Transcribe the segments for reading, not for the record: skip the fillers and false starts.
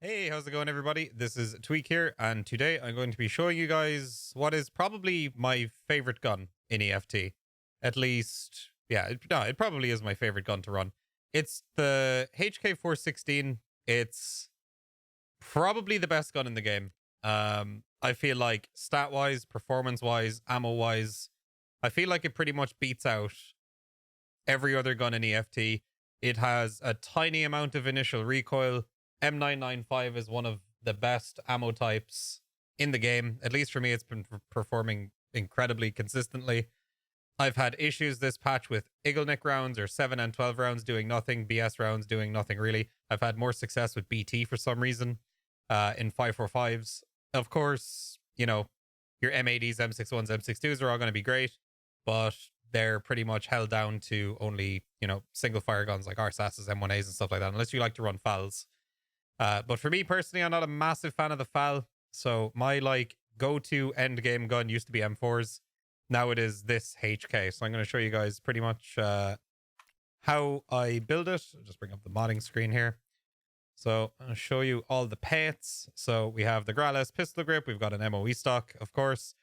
Hey, how's it going, everybody? This is TweaK here, and today I'm going to be showing you guys what is probably my favorite gun in EFT. At least, yeah, it probably is my favorite gun to run. It's the HK416. It's probably the best gun in the game. I feel like stat-wise, performance-wise, ammo-wise, I feel like it pretty much beats out every other gun in EFT. It has a tiny amount of initial recoil. M995 is one of the best ammo types in the game. At least for me, it's been performing incredibly consistently. I've had issues this patch with Eagleneck rounds or 7 and 12 rounds doing nothing, BS rounds doing nothing really. I've had more success with BT for some reason in 545s. Of course, you know, your M80s, M61s, M62s are all going to be great, but they're pretty much held down to only, you know, single fire guns like RSASs, M1As and stuff like that, unless you like to run FALs. But for me personally, I'm not a massive fan of the FAL. So my go-to end game gun used to be M4s. Now it is this HK. So I'm going to show you guys pretty much how I build it. I'll just bring up the modding screen here. So I'll show you all the pates. So we have the Grales pistol grip. We've got an MOE stock, of course.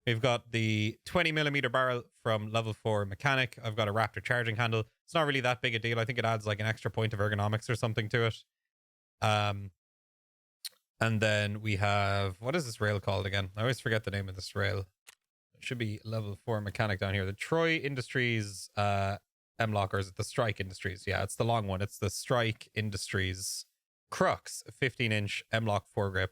We've got the 20mm barrel from level 4 mechanic. I've got a Raptor charging handle. It's not really that big a deal. I think it adds like an extra point of ergonomics or something to it. And then we have, what is this rail called again? I always forget the name of this rail. It should be level 4 mechanic down here. The Troy Industries M-Lock, or is it the Strike Industries? Yeah, it's the long one. It's the Strike Industries Crux 15-inch M-Lock foregrip.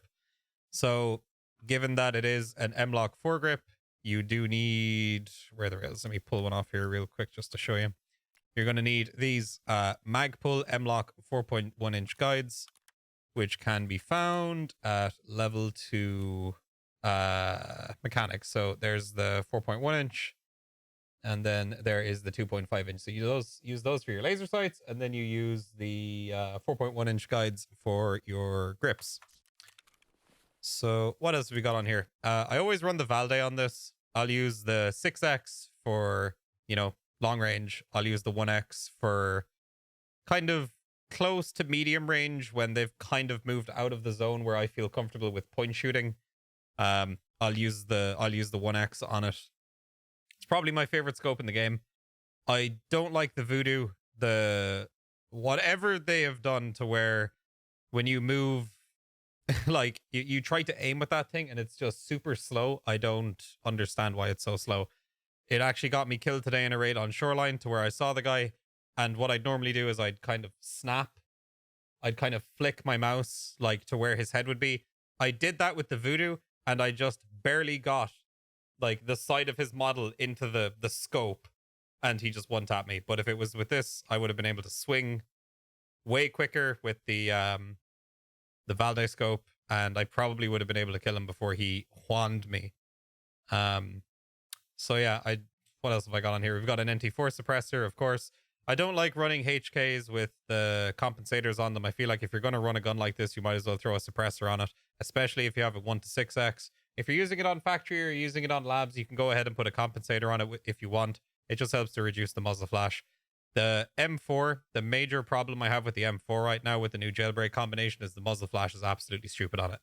So given that it is an M-Lock foregrip, you do need, where are the rails? Let me pull one off here real quick just to show you. You're going to need these Magpul M-Lock 4.1-inch guides, which can be found at level 2 mechanics. So there's the 4.1-inch, and then there is the 2.5-inch. So you use those for your laser sights, and then you use the 4.1-inch guides for your grips. So what else have we got on here? I always run the Valde on this. I'll use the 6X for, you know, long range. I'll use the 1X for kind of close to medium range when they've kind of moved out of the zone where I feel comfortable with point shooting. I'll use the 1X on it. It's probably my favorite scope in the game. I don't like the Voodoo. Whatever they have done to where when you move, like you try to aim with that thing and it's just super slow. I don't understand why it's so slow. It actually got me killed today in a raid on Shoreline to where I saw the guy, and what I'd normally do is I'd kind of snap. I'd kind of flick my mouse like to where his head would be. I did that with the Voodoo and I just barely got like the side of his model into the scope and he just one-tapped me. But if it was with this, I would have been able to swing way quicker with the Valde scope, and I probably would have been able to kill him before he wand me. So yeah, what else have I got on here? We've got an NT4 suppressor, of course. I don't like running HKs with the compensators on them. I feel like if you're going to run a gun like this, you might as well throw a suppressor on it, especially if you have a 1 to 6X. If you're using it on factory or you're using it on labs, you can go ahead and put a compensator on it if you want. It just helps to reduce the muzzle flash. The M4, the major problem I have with the M4 right now with the new jailbreak combination is the muzzle flash is absolutely stupid on it.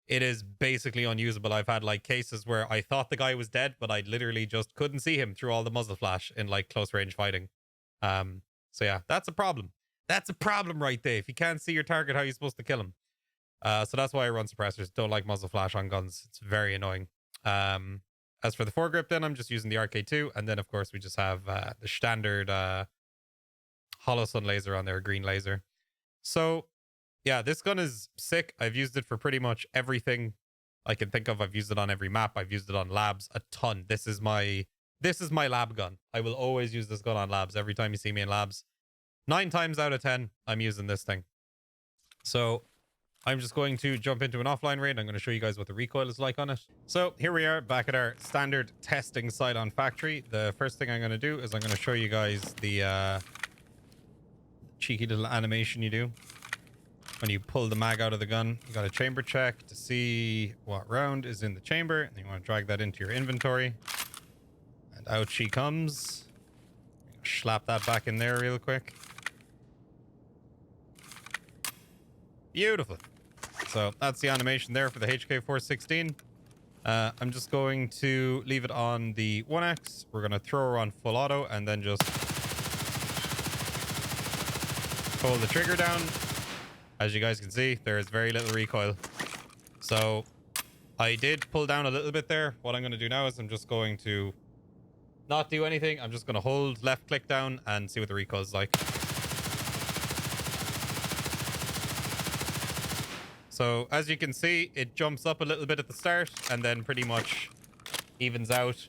It is basically unusable. I've had like cases where I thought the guy was dead, but I literally just couldn't see him through all the muzzle flash in like close range fighting. So yeah, that's a problem. That's a problem right there. If you can't see your target, how are you supposed to kill him? So that's why I run suppressors. Don't like muzzle flash on guns. It's very annoying. As for the foregrip, then I'm just using the RK2, and then of course we just have the standard hollow sun laser on there, green laser. So yeah, this gun is sick. I've used it for pretty much everything I can think of. I've used it on every map. I've used it on labs a ton. This is my lab gun. I will always use this gun on labs. Every time you see me in labs, 9 times out of 10, I'm using this thing. So I'm just going to jump into an offline raid. I'm going to show you guys what the recoil is like on it. So here we are back at our standard testing site on factory. The first thing I'm going to do is I'm going to show you guys the cheeky little animation you do when you pull the mag out of the gun. You got a chamber check to see what round is in the chamber, and you want to drag that into your inventory. And out she comes. Slap that back in there real quick. Beautiful. So that's the animation there for the HK416. I'm just going to leave it on the 1x. We're going to throw her on full auto and then just hold the trigger down. As you guys can see, there is very little recoil. So I did pull down a little bit there. What I'm going to do now is I'm just going to not do anything. I'm just going to hold left click down and see what the recoil is like. So as you can see, it jumps up a little bit at the start and then pretty much evens out.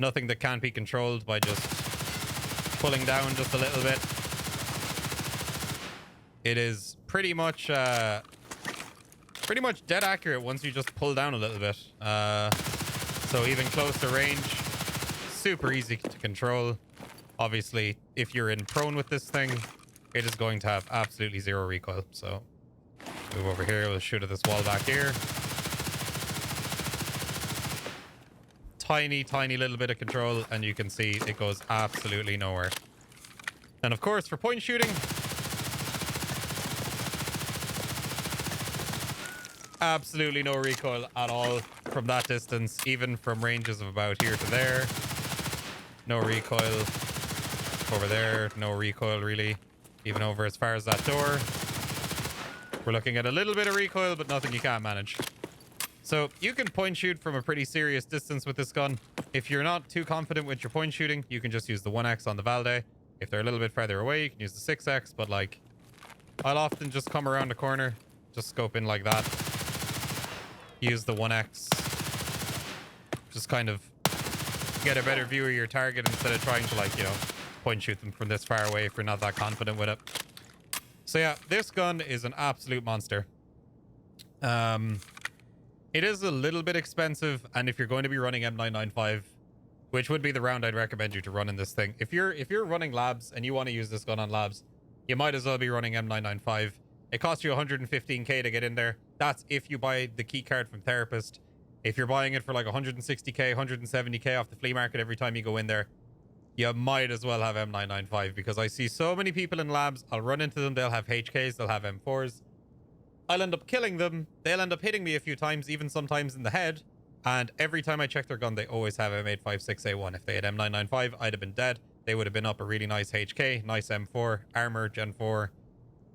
Nothing that can't be controlled by just pulling down just a little bit. It is pretty much dead accurate once you just pull down a little bit. So even close to range, super easy to control. Obviously, if you're in prone with this thing, it is going to have absolutely zero recoil. So move over here, we'll shoot at this wall back here. Tiny little bit of control, and you can see it goes absolutely nowhere. And of course, for point shooting, absolutely no recoil at all from that distance, even from ranges of about here to there. No recoil. Over there, no recoil really. Even over as far as that door. We're looking at a little bit of recoil, but nothing you can't manage. So you can point shoot from a pretty serious distance with this gun. If you're not too confident with your point shooting, you can just use the 1x on the Valde. If they're a little bit further away, you can use the 6x, but like, I'll often just come around the corner, just scope in like that. Use the 1x. Just kind of get a better view of your target instead of trying to, like, you know, point shoot them from this far away if you're not that confident with it. So yeah, this gun is an absolute monster. It is a little bit expensive, and if you're going to be running M995, which would be the round I'd recommend you to run in this thing. If you're running labs and you want to use this gun on labs, you might as well be running M995. It costs you 115k to get in there. That's if you buy the key card from Therapist. If you're buying it for like 160k, 170k off the flea market every time you go in there, you might as well have M995, because I see so many people in labs. I'll run into them. They'll have HKs. They'll have M4s. I'll end up killing them. They'll end up hitting me a few times, even sometimes in the head. And every time I check their gun, they always have M856A1. If they had M995, I'd have been dead. They would have been up a really nice HK, nice M4, armor, Gen 4,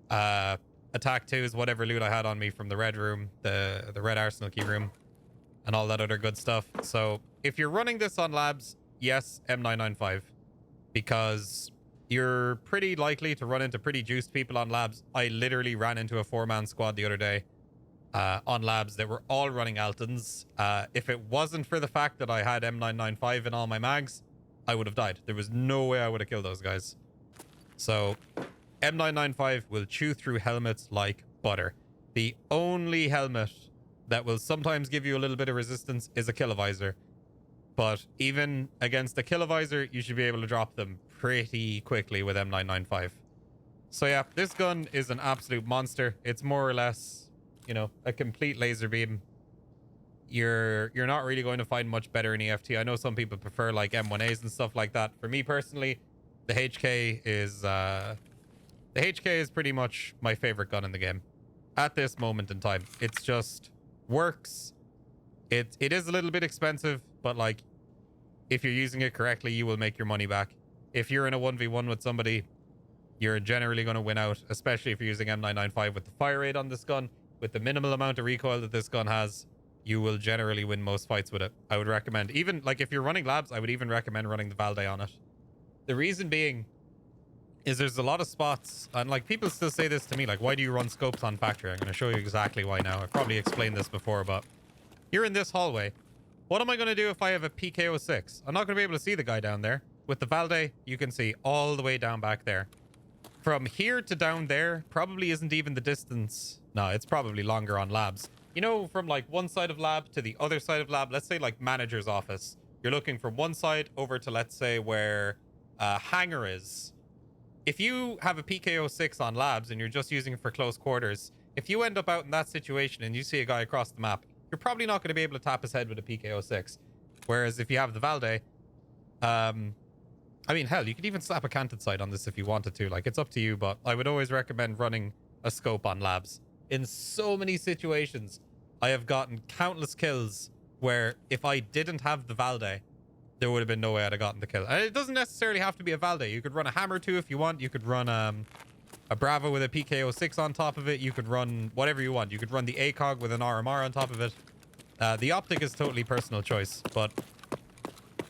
attack 2s, whatever loot I had on me from the red room, the red arsenal key room, and all that other good stuff. So if you're running this on labs, yes, M995, because you're pretty likely to run into pretty juiced people on labs. I literally ran into a 4-man squad the other day on labs that were all running Altons. If it wasn't for the fact that I had M995 in all my mags, I would have died. There was no way I would have killed those guys. So M995 will chew through helmets like butter. The only helmet that will sometimes give you a little bit of resistance is a kilovisor. But even against a kilovisor, you should be able to drop them pretty quickly with M995. So yeah, this gun is an absolute monster. It's more or less, you know, a complete laser beam. You're not really going to find much better in EFT. I know some people prefer like M1As and stuff like that. For me personally, the HK is pretty much my favorite gun in the game at this moment in time. It's just works. It is a little bit expensive, but like, if you're using it correctly, you will make your money back. If you're in a 1v1 with somebody, you're generally going to win out, especially if you're using M995 with the fire rate on this gun. With the minimal amount of recoil that this gun has, you will generally win most fights with it. I would recommend, even like if you're running labs, I would even recommend running the Valde on it. The reason being is there's a lot of spots, and like people still say this to me, like, why do you run scopes on factory? I'm going to show you exactly why now. I've probably explained this before, but you're in this hallway. What am I going to do if I have a PK06? I'm not going to be able to see the guy down there. With the Valde, you can see all the way down back there. From here to down there probably isn't even the distance. No, it's probably longer on labs. You know, from like one side of lab to the other side of lab, let's say like manager's office. You're looking from one side over to, let's say, where hangar is. If you have a PK06 on labs and you're just using it for close quarters, if you end up out in that situation and you see a guy across the map, you're probably not going to be able to tap his head with a PK06. Whereas if you have the Valde, I mean, hell, you could even slap a canted sight on this if you wanted to. Like, it's up to you, but I would always recommend running a scope on labs. in so many situations, I have gotten countless kills where if I didn't have the Valde, there would have been no way I'd have gotten the kill. And it doesn't necessarily have to be a Valde. You could run a Hammer too if you want. You could run a Bravo with a PK06 on top of it. You could run whatever you want. You could run the ACOG with an RMR on top of it. The optic is totally personal choice, but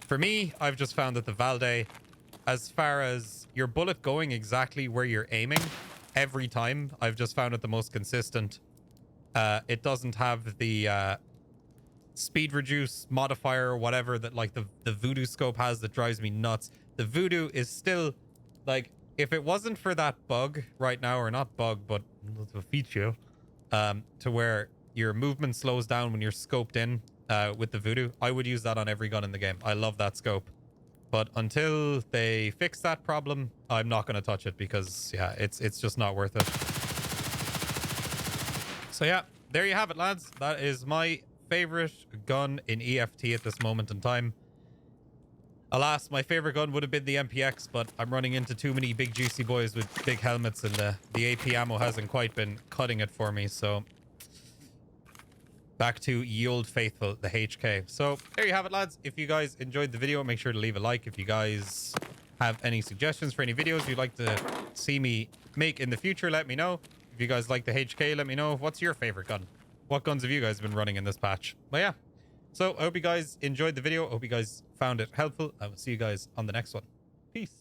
for me, I've just found that the Valde, as far as your bullet going exactly where you're aiming every time, I've just found it the most consistent. It doesn't have the speed reduce modifier or whatever that like the Voodoo scope has that drives me nuts. The Voodoo is still like, if it wasn't for that bug right now, or not bug, but a feature, to where your movement slows down when you're scoped in with the Voodoo, I would use that on every gun in the game. I love that scope. But until they fix that problem, I'm not going to touch it because, yeah, it's just not worth it. So, yeah, there you have it, lads. That is my favorite gun in EFT at this moment in time. Alas, my favorite gun would have been the MPX, but I'm running into too many big juicy boys with big helmets, and the AP ammo hasn't quite been cutting it for me. So back to ye old faithful, the HK. So there you have it, lads. If you guys enjoyed the video, make sure to leave a like. If you guys have any suggestions for any videos you'd like to see me make in the future, let me know. If you guys like the HK, let me know. What's your favorite gun? What guns have you guys been running in this patch? But yeah, so I hope you guys enjoyed the video. I hope you guys found it helpful. I will see you guys on the next one. Peace.